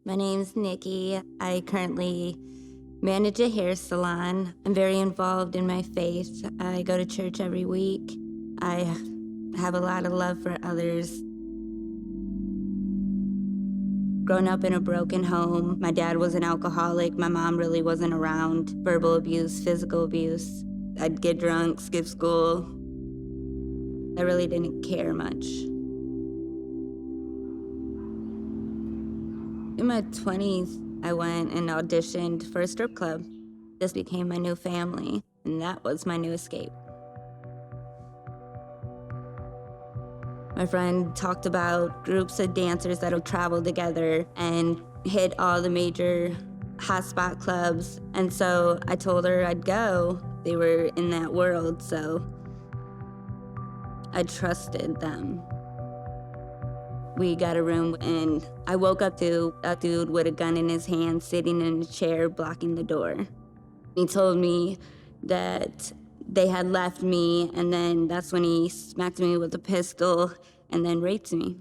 My name's Nikki. I currently manage a hair salon. I'm very involved in my faith. I go to church every week. I have a lot of love for others. Growing up in a broken home, my dad was an alcoholic. My mom really wasn't around. Verbal abuse, physical abuse. I'd get drunk, skip school. I really didn't care much. In my 20s, I went and auditioned for a strip club. This became my new family, and that was my new escape. My friend talked about groups of dancers that'll travel together and hit all the major hotspot clubs. And so I told her I'd go. They were in that world, so I trusted them. We got a room, and I woke up to a dude with a gun in his hand sitting in a chair blocking the door. He told me that they had left me, and then that's when he smacked me with a pistol and then raped me.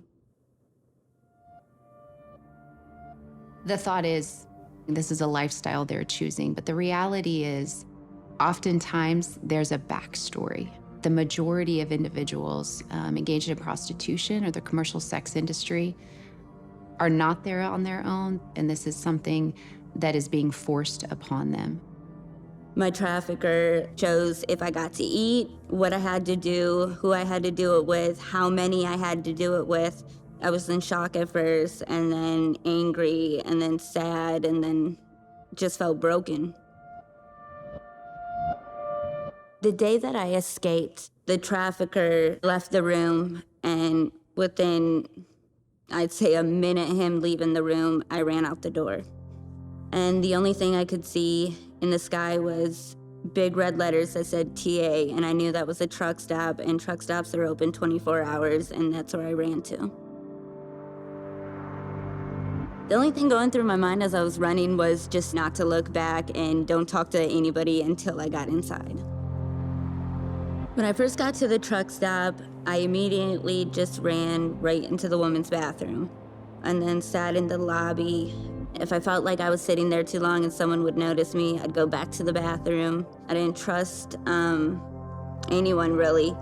The thought is, this is a lifestyle they're choosing, but the reality is, oftentimes there's a backstory. The majority of individuals engaged in prostitution or the commercial sex industry are not there on their own, and this is something that is being forced upon them. My trafficker chose if I got to eat, what I had to do, who I had to do it with, how many I had to do it with. I was in shock at first, and then angry, and then sad, and then just felt broken. The day that I escaped, the trafficker left the room, and within, I'd say, a minute him leaving the room, I ran out the door. And the only thing I could see in the sky was big red letters that said TA, and I knew that was a truck stop, and truck stops are open 24 hours, and that's where I ran to. The only thing going through my mind as I was running was just not to look back and don't talk to anybody until I got inside. When I first got to the truck stop, I immediately just ran right into the women's bathroom and then sat in the lobby. If I felt like I was sitting there too long and someone would notice me, I'd go back to the bathroom. I didn't trust anyone, really.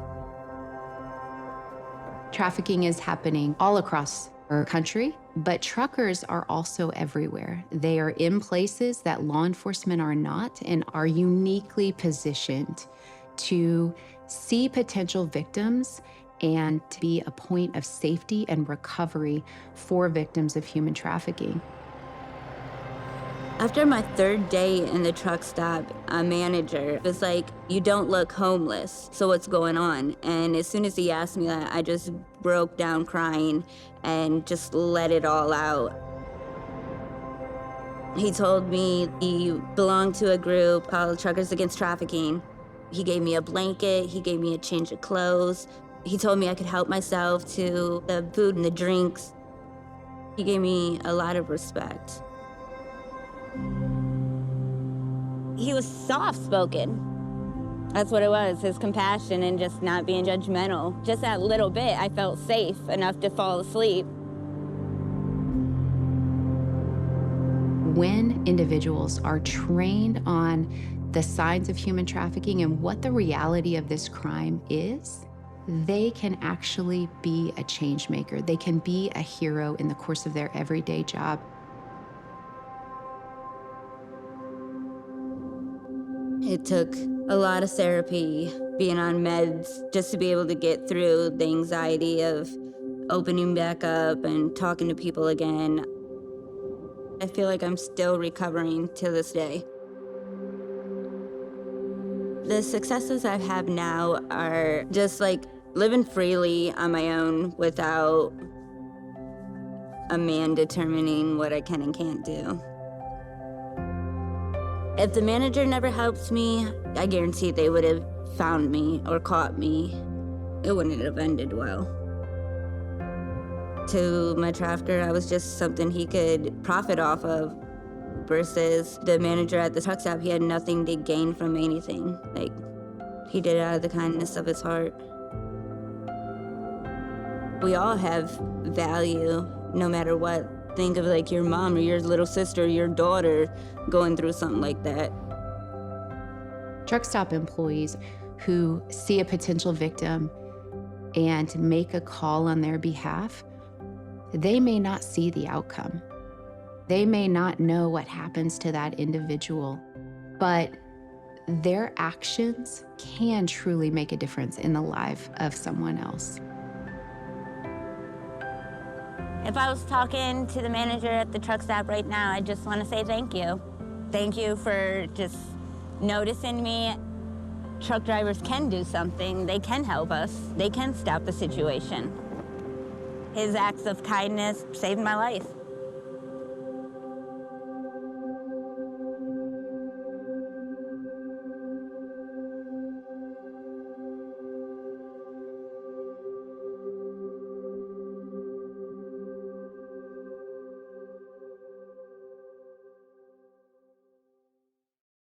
Trafficking is happening all across our country, but truckers are also everywhere. They are in places that law enforcement are not and are uniquely positioned to see potential victims and to be a point of safety and recovery for victims of human trafficking. After my third day in the truck stop, a manager was like, "You don't look homeless, so what's going on?" And as soon as he asked me that, I just broke down crying and just let it all out. He told me he belonged to a group called Truckers Against Trafficking. He gave me a blanket, he gave me a change of clothes. He told me I could help myself to the food and the drinks. He gave me a lot of respect. He was soft-spoken. That's what it was, his compassion and just not being judgmental. Just that little bit, I felt safe enough to fall asleep. When individuals are trained on the signs of human trafficking and what the reality of this crime is, they can actually be a change maker. They can be a hero in the course of their everyday job. It took a lot of therapy, being on meds, just to be able to get through the anxiety of opening back up and talking to people again. I feel like I'm still recovering to this day. The successes I have now are just like living freely on my own without a man determining what I can and can't do. If the manager never helped me, I guarantee they would have found me or caught me. It wouldn't have ended well. To my trafficker, I was just something he could profit off of, versus the manager at the truck stop. He had nothing to gain from anything. Like, he did it out of the kindness of his heart. We all have value, no matter what think of like your mom or your little sister or your daughter going through something like that. Truck stop employees who see a potential victim and make a call on their behalf, they may not see the outcome. They may not know what happens to that individual, but their actions can truly make a difference in the life of someone else. If I was talking to the manager at the truck stop right now, I just want to say thank you. Thank you for just noticing me. Truck drivers can do something. They can help us. They can stop the situation. His acts of kindness saved my life.